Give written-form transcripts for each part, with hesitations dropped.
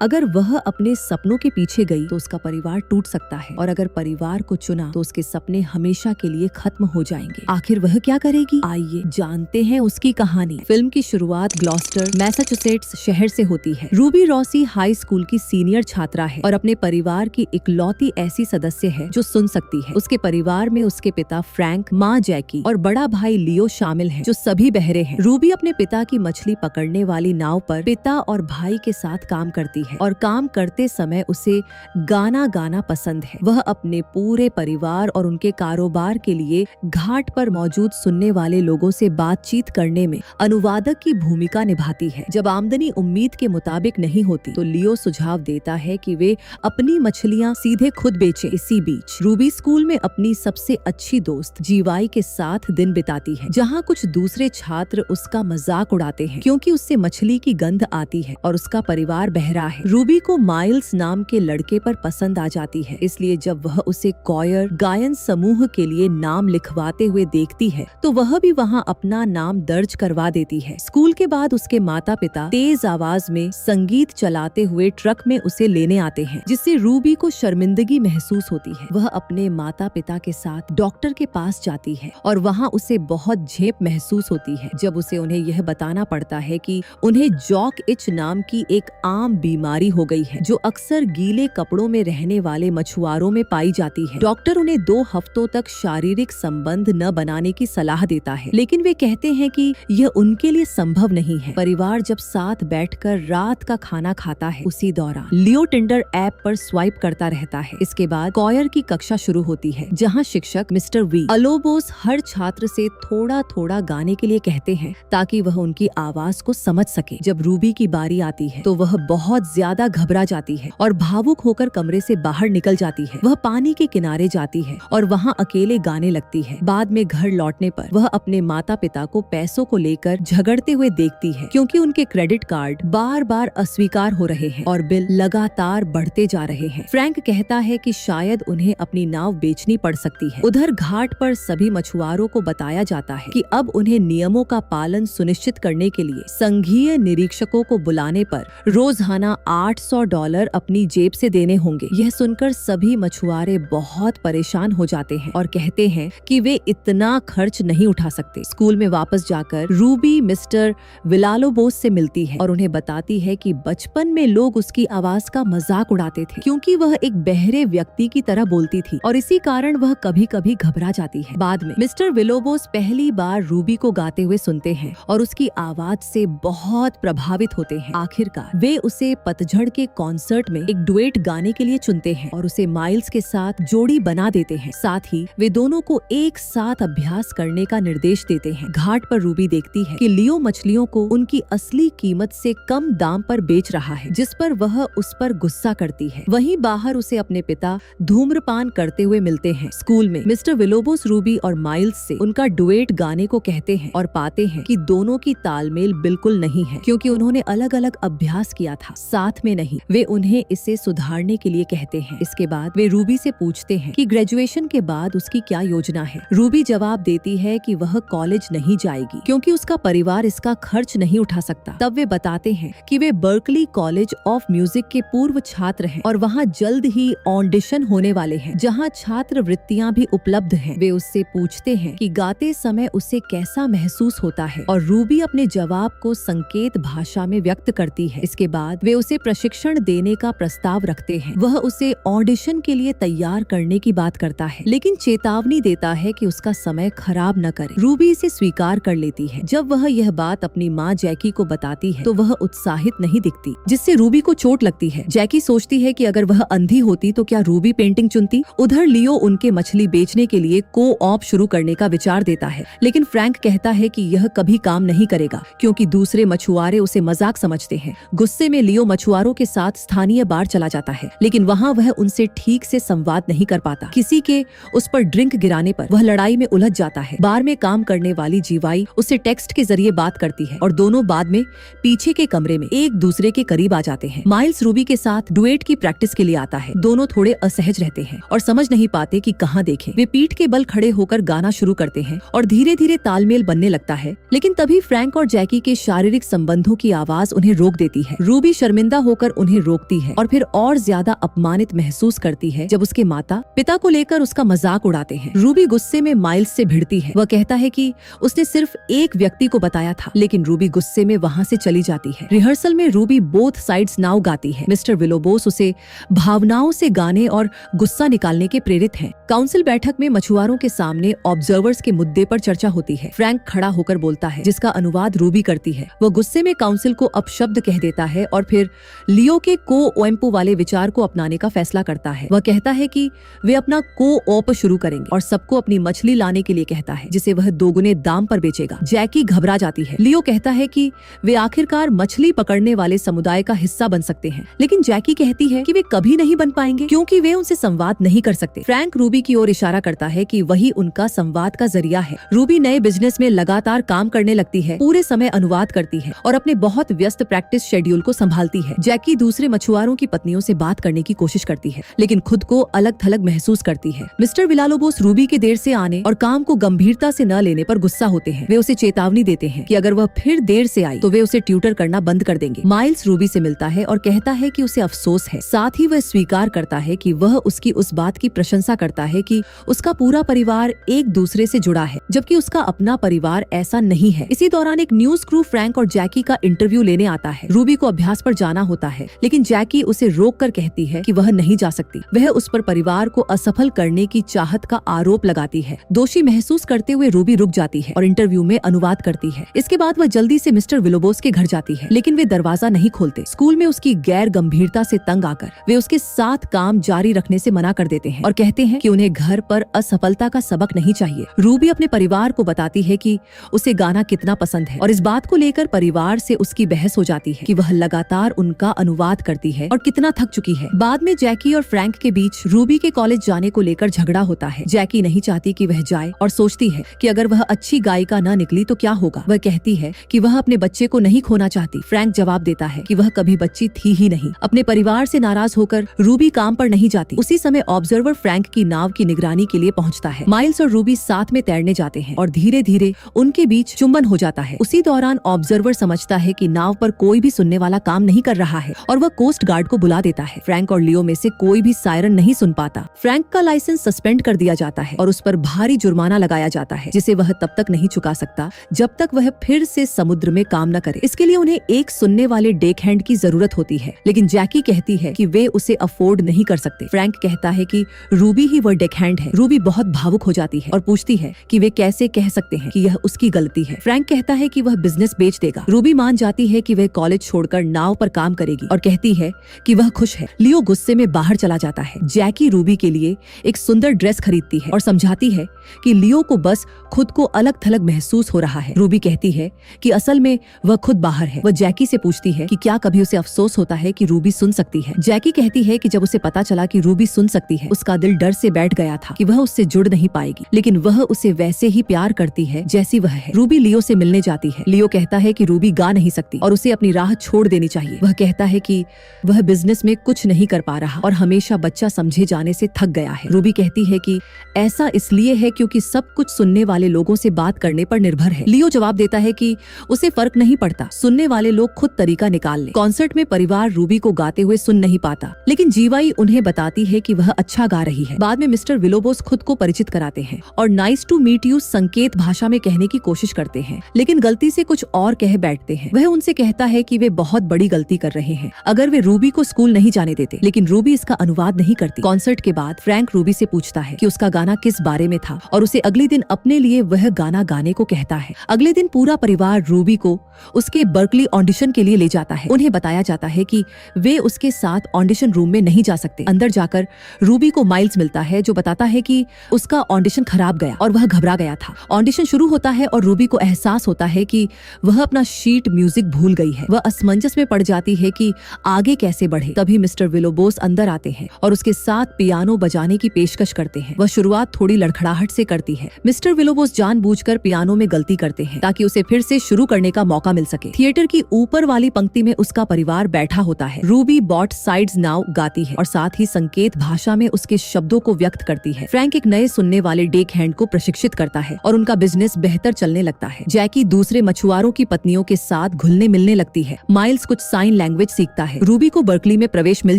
अगर वह अपने सपनों के पीछे गई तो उसका परिवार टूट सकता है, और अगर परिवार को चुना तो उसके सपने हमेशा के लिए खत्म हो जाएंगे। आखिर वह क्या करेगी, आइए जानते हैं उसकी कहानी। फिल्म की शुरुआत ग्लॉस्टर, मैसाचुसेट्स शहर से होती है। रूबी रॉसी हाई स्कूल की सीनियर छात्रा है और अपने परिवार की इकलौती ऐसी सदस्य है जो सुन सकती है। उसके परिवार में उसके पिता फ्रैंक, माँ जैकी और बड़ा भाई लियो शामिल है, जो सभी बहरे हैं। रूबी अपने पिता की मछली पकड़ने वाली नाव पर पिता और भाई के साथ काम करती है और काम करते समय उसे गाना गाना पसंद है। वह अपने पूरे परिवार और उनके कारोबार के लिए घाट पर मौजूद सुनने वाले लोगों से बातचीत करने में अनुवादक की भूमिका निभाती है। जब आमदनी उम्मीद के मुताबिक नहीं होती तो लियो सुझाव देता है कि वे अपनी मछलियां सीधे खुद बेचें। इसी बीच रूबी स्कूल में अपनी सबसे अच्छी दोस्त जीवाई के साथ दिन बिताती है, जहां कुछ दूसरे छात्र उसका मजाक उड़ाते हैं क्योंकि उससे मछली की गंध आती है और उसका परिवार बहरा है। रूबी को माइल्स नाम के लड़के पर पसंद आ जाती है, इसलिए जब वह उसे कॉयर गायन समूह के लिए नाम लिखवाते हुए देखती है तो वह भी वहां अपना नाम दर्ज करवा देती है। स्कूल के बाद उसके माता पिता तेज आवाज में संगीत चलाते हुए ट्रक में उसे लेने आते हैं, जिससे रूबी को शर्मिंदगी महसूस होती है। वह अपने माता पिता के साथ डॉक्टर के पास जाती है और वहां उसे बहुत झेप महसूस होती है जब उसे उन्हें यह बताना पड़ता है कि उन्हें जॉक इच नाम की एक आम बीमारी हो गई है, जो अक्सर गीले कपड़ों में रहने वाले मछुआरों में पाई जाती है। डॉक्टर उन्हें 2 हफ्तों तक शारीरिक संबंध न बनाने की सलाह देता है, लेकिन वे कहते हैं कि यह उनके लिए संभव नहीं है। परिवार जब साथ बैठकर रात का खाना खाता है, उसी दौरान लियो टिंडर ऐप पर स्वाइप करता रहता है। इसके बाद कॉयर की कक्षा शुरू होती है, जहां शिक्षक मिस्टर वी अलोबोस हर छात्र से थोड़ा थोड़ा गाने के लिए कहते हैं ताकि वह उनकी आवाज को समझ सके। जब रूबी की बारी आती है तो वह बहुत ज्यादा घबरा जाती है और भावुक होकर कमरे से बाहर निकल जाती है। वह पानी के किनारे जाती है और वहां अकेले गाने लगती है। बाद में घर लौटने पर वह अपने माता पिता को पैसों को लेकर झगड़ते हुए देखती है, क्योंकि उनके क्रेडिट कार्ड बार बार अस्वीकार हो रहे हैं और बिल लगातार बढ़ते जा रहे हैं। फ्रैंक कहता है कि शायद उन्हें अपनी नाव बेचनी पड़ सकती है। उधर घाट पर सभी मछुआरों को बताया जाता है कि अब उन्हें नियमों का पालन सुनिश्चित करने के लिए संघीय निरीक्षकों को बुलाने पर रोजाना $800 अपनी जेब से देने होंगे। यह सुनकर सभी मछुआरे बहुत परेशान हो जाते हैं और कहते हैं कि वे इतना खर्च नहीं उठा सकते। स्कूल में वापस जाकर रूबी मिस्टर विलालोबोस से मिलती है और उन्हें बताती है कि बचपन में लोग उसकी आवाज का मजाक उड़ाते थे, क्योंकि वह एक बहरे व्यक्ति की तरह बोलती थी और इसी कारण वह कभी कभी घबरा जाती है। बाद में मिस्टर विलोबोस पहली बार रूबी को गाते हुए सुनते हैं और उसकी आवाज से बहुत प्रभावित होते हैं। आखिरकार वे उसे पतझड़ के कॉन्सर्ट में एक डुएट गाने के लिए चुनते हैं और उसे माइल्स के साथ जोड़ी बना देते हैं। साथ ही वे दोनों को एक साथ अभ्यास करने का निर्देश देते हैं। घाट पर रूबी देखती है कि लियो मछलियों को उनकी असली कीमत से कम दाम पर बेच रहा है, जिस पर वह उस पर गुस्सा करती है। वहीं बाहर उसे अपने पिता धूम्रपान करते हुए मिलते हैं। स्कूल में मिस्टर विलोबोस रूबी और माइल्स से उनका डुएट गाने को कहते हैं और पाते हैं कि दोनों की तालमेल बिल्कुल नहीं है, क्योंकि उन्होंने अलग अलग अभ्यास किया था, साथ में नहीं। वे उन्हें इसे सुधारने के लिए कहते हैं। इसके बाद वे रूबी से पूछते हैं कि ग्रेजुएशन के बाद उसकी क्या योजना है। रूबी जवाब देती है कि वह कॉलेज नहीं जाएगी क्योंकि उसका परिवार इसका खर्च नहीं उठा सकता। तब वे बताते हैं कि वे बर्कली कॉलेज ऑफ म्यूजिक के पूर्व छात्र हैं और वहां जल्द ही ऑडिशन होने वाले हैं, जहां छात्रवृत्तियां भी उपलब्ध हैं। वे उससे पूछते हैं कि गाते समय उसे कैसा महसूस होता है और रूबी अपने जवाब को संकेत भाषा में व्यक्त करती है। इसके बाद वे उसे प्रशिक्षण देने का प्रस्ताव रखते हैं। वह उसे ऑडिशन के लिए तैयार करने की बात करता है, लेकिन चेतावनी देता है कि उसका समय खराब न करे। रूबी इसे स्वीकार कर लेती है। जब वह यह बात अपनी माँ जैकी को बताती है तो वह उत्साहित नहीं दिखती, जिससे रूबी को चोट लगती है। जैकी सोचती है कि अगर वह अंधी होती तो क्या रूबी पेंटिंग चुनती। उधर लियो उनके मछली बेचने के लिए को-ऑप शुरू करने का विचार देता है, लेकिन फ्रैंक कहता है कि यह कभी काम नहीं करेगा क्योंकि दूसरे मछुआरे उसे मजाक समझते हैं। गुस्से में लियो मछुआरों के साथ स्थानीय बार चला जाता है, लेकिन वहाँ वह उनसे ठीक से संवाद नहीं कर पाता। किसी के उस पर ड्रिंक गिराने पर वह लड़ाई में उलझ जाता है। बार में काम करने वाली जीवाई उससे टेक्स्ट के जरिए बात करती है और दोनों बाद में पीछे के कमरे में एक दूसरे के करीब आ जाते हैं। माइल्स रूबी के साथ डुएट की प्रैक्टिस के लिए आता है। दोनों थोड़े असहज रहते हैं और समझ नहीं पाते कि कहाँ देखें। वे पीठ के बल खड़े होकर गाना शुरू करते हैं और धीरे धीरे तालमेल बनने लगता है, लेकिन तभी फ्रैंक और जैकी के शारीरिक संबंधों की आवाज उन्हें रोक देती है। रूबी शर्मिंदा शर्मिंदा होकर उन्हें रोकती है और फिर और ज्यादा अपमानित महसूस करती है जब उसके माता पिता को लेकर उसका मजाक उड़ाते हैं। रूबी गुस्से में माइल्स से भिड़ती है। वह कहता है कि उसने सिर्फ एक व्यक्ति को बताया था, लेकिन रूबी गुस्से में वहाँ से चली जाती है। रिहर्सल में रूबी बोथ साइड्स नाउ गाती है। मिस्टर विलोबोस उसे भावनाओं से गाने और गुस्सा निकालने के प्रेरित हैं। काउंसिल बैठक में मछुआरों के सामने ऑब्जर्वर्स के मुद्दे पर चर्चा होती है। फ्रैंक खड़ा होकर बोलता है, जिसका अनुवाद रूबी करती है। वह गुस्से में काउंसिल को अपशब्द कह देता है और फिर लियो के को-ओएम्पो वाले विचार को अपनाने का फैसला करता है। वह कहता है कि वे अपना को-ऑप शुरू करेंगे और सबको अपनी मछली लाने के लिए कहता है, जिसे वह दोगुने दाम पर बेचेगा। जैकी घबरा जाती है। लियो कहता है कि वे आखिरकार मछली पकड़ने वाले समुदाय का हिस्सा बन सकते हैं, लेकिन जैकी कहती है कि वे कभी नहीं बन पाएंगे क्योंकि वे उनसे संवाद नहीं कर सकते। फ्रैंक रूबी की ओर इशारा करता है कि वही उनका संवाद का जरिया है। रूबी नए बिजनेस में लगातार काम करने लगती है, पूरे समय अनुवाद करती है और अपने बहुत व्यस्त प्रैक्टिस शेड्यूल को संभालती है। जैकी दूसरे मछुआरों की पत्नियों से बात करने की कोशिश करती है, लेकिन खुद को अलग थलग महसूस करती है। मिस्टर विलालोबोस रूबी के देर से आने और काम को गंभीरता से न लेने पर गुस्सा होते हैं। वे उसे चेतावनी देते हैं कि अगर वह फिर देर से आई तो वे उसे ट्यूटर करना बंद कर देंगे। माइल्स रूबी से मिलता है और कहता है कि उसे अफसोस है। साथ ही वह स्वीकार करता है कि वह उसकी उस बात की प्रशंसा करता है कि उसका पूरा परिवार एक दूसरे से जुड़ा है, जबकि उसका अपना परिवार ऐसा नहीं है। इसी दौरान एक न्यूज क्रू फ्रैंक और जैकी का इंटरव्यू लेने आता है। रूबी को अभ्यास पर जाना होता है, लेकिन जैकी उसे रोक कर कहती है कि वह नहीं जा सकती। वह उस पर परिवार को असफल करने की चाहत का आरोप लगाती है। दोषी महसूस करते हुए रूबी रुक जाती है और इंटरव्यू में अनुवाद करती है। इसके बाद वह जल्दी से मिस्टर विलोबोस के घर जाती है, लेकिन वे दरवाजा नहीं खोलते। स्कूल में उसकी गैर गंभीरता से तंग आकर वे उसके साथ काम जारी रखने से मना कर देते हैं और कहते हैं कि उन्हें घर पर असफलता का सबक नहीं चाहिए। रूबी अपने परिवार को बताती है कि उसे गाना कितना पसंद है और इस बात को लेकर परिवार से उसकी बहस हो जाती है कि वह लगातार उनका अनुवाद करती है और कितना थक चुकी है। बाद में जैकी और फ्रैंक के बीच रूबी के कॉलेज जाने को लेकर झगड़ा होता है। जैकी नहीं चाहती कि वह जाए और सोचती है कि अगर वह अच्छी गायिका न निकली तो क्या होगा। वह कहती है कि वह अपने बच्चे को नहीं खोना चाहती। फ्रैंक जवाब देता है कि वह कभी बच्ची थी ही नहीं। अपने परिवार से नाराज होकर रूबी काम पर नहीं जाती। उसी समय ऑब्जर्वर फ्रैंक की नाव की निगरानी के लिए पहुंचता है। माइल्स और रूबी साथ में तैरने जाते हैं और धीरे धीरे उनके बीच चुंबन हो जाता है। उसी दौरान ऑब्जर्वर समझता है कि नाव पर कोई भी सुनने वाला काम नहीं कर रहा है और वह कोस्ट गार्ड को बुला देता है। फ्रैंक और लियो में से कोई भी सायरन नहीं सुन पाता। फ्रैंक का लाइसेंस सस्पेंड कर दिया जाता है और उस पर भारी जुर्माना लगाया जाता है, जिसे वह तब तक नहीं चुका सकता जब तक वह फिर से समुद्र में काम न करे। इसके लिए उन्हें एक सुनने वाले डेक हैंड की जरूरत होती है, लेकिन जैकी कहती है कि वे उसे अफोर्ड नहीं कर सकते। फ्रैंक कहता है कि रूबी ही वह डेक हैंड है। रूबी बहुत भावुक हो जाती है और पूछती है कि वे कैसे कह सकते हैं कि यह उसकी गलती है। फ्रैंक कहता है कि वह बिजनेस बेच देगा। रूबी मान जाती है कि वह कॉलेज छोड़कर नाव पर काम करेगी और कहती है कि वह खुश है। लियो गुस्से में बाहर चला जाता है। जैकी रूबी के लिए एक सुंदर ड्रेस खरीदती है और समझाती है कि लियो को बस खुद को अलग थलग महसूस हो रहा है। रूबी कहती है कि असल में वह खुद बाहर है। वह जैकी से पूछती है कि क्या कभी उसे अफसोस होता है कि रूबी सुन सकती है। जैकी कहती है कि जब उसे पता चला कि रूबी सुन सकती है, उसका दिल डर से बैठ गया था कि वह उससे जुड़ नहीं पाएगी, लेकिन वह उसे वैसे ही प्यार करती है जैसी वह है। रूबी लियो से मिलने जाती है। लियो कहता है कि रूबी गा नहीं सकती और उसे अपनी राह छोड़ देनी चाहिए। वह कहता है कि वह बिजनेस में कुछ नहीं कर पा रहा और हमेशा बच्चा समझे जाने से थक गया है। रूबी कहती है कि ऐसा इसलिए है क्योंकि सब कुछ सुनने वाले लोगों से बात करने पर निर्भर है। लियो जवाब देता है कि उसे फर्क नहीं पड़ता, सुनने वाले लोग खुद तरीका निकाल ले। कॉन्सर्ट में परिवार रूबी को गाते हुए सुन नहीं पाता, लेकिन जीवाई उन्हें बताती है कि वह अच्छा गा रही है। बाद में मिस्टर विलोबोस खुद को परिचित कराते हैं और नाइस टू मीट यू संकेत भाषा में कहने की कोशिश करते हैं, लेकिन गलती से कुछ और कह बैठते हैं। वह उनसे कहता है कि वे बहुत बड़ी गलती कर रहे हैं अगर वे रूबी को स्कूल नहीं जाने देते, लेकिन रूबी इसका अनुवाद नहीं करती। कॉन्सर्ट के बाद फ्रैंक रूबी से पूछता है कि उसका गाना किस बारे में था और उसे अगले दिन अपने लिए वह गाना गाने को कहता है। अगले दिन पूरा परिवार रूबी को उसके बर्कली ऑडिशन के लिए ले जाता है। उन्हें बताया जाता है कि वे उसके साथ ऑडिशन रूम में नहीं जा सकते। अंदर जाकर रूबी को माइल्स मिलता है जो बताता है कि उसका ऑडिशन खराब गया और वह घबरा गया था। ऑडिशन शुरू होता है और रूबी को एहसास होता है कि वह अपना शीट म्यूजिक भूल गई है। वह असमंजस में पड़ जाती है कि आगे कैसे बढ़े। तभी मिस्टर विलोबोस अंदर आते हैं और उसके साथ पियानो बजाने की पेशकश करते हैं। वह शुरुआत थोड़ी लड़खड़ाहट से करती है। मिस्टर विलोबोस जानबूझकर पियानो में गलती करते हैं ताकि उसे फिर से शुरू करने का मौका मिल सके। थिएटर की ऊपर वाली पंक्ति में उसका परिवार बैठा होता है। रूबी बॉट साइड्स नाउ गाती है और साथ ही संकेत भाषा में उसके शब्दों को व्यक्त करती है। फ्रैंक एक नए सुनने वाले डेक हैंड को प्रशिक्षित करता है और उनका बिजनेस बेहतर चलने लगता है। जैकी दूसरे मछुआरों की पत्नियों के साथ घुलने मिलने लगती है। माइल्स कुछ साइन साइन लैंग्वेज सीखता है। रूबी को बर्कली में प्रवेश मिल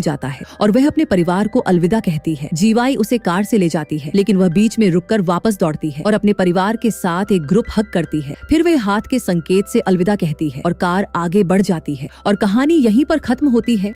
जाता है और वह अपने परिवार को अलविदा कहती है। जीवाई उसे कार से ले जाती है, लेकिन वह बीच में रुककर वापस दौड़ती है और अपने परिवार के साथ एक ग्रुप हग करती है। फिर वह हाथ के संकेत से अलविदा कहती है और कार आगे बढ़ जाती है और कहानी यहीं पर खत्म होती है।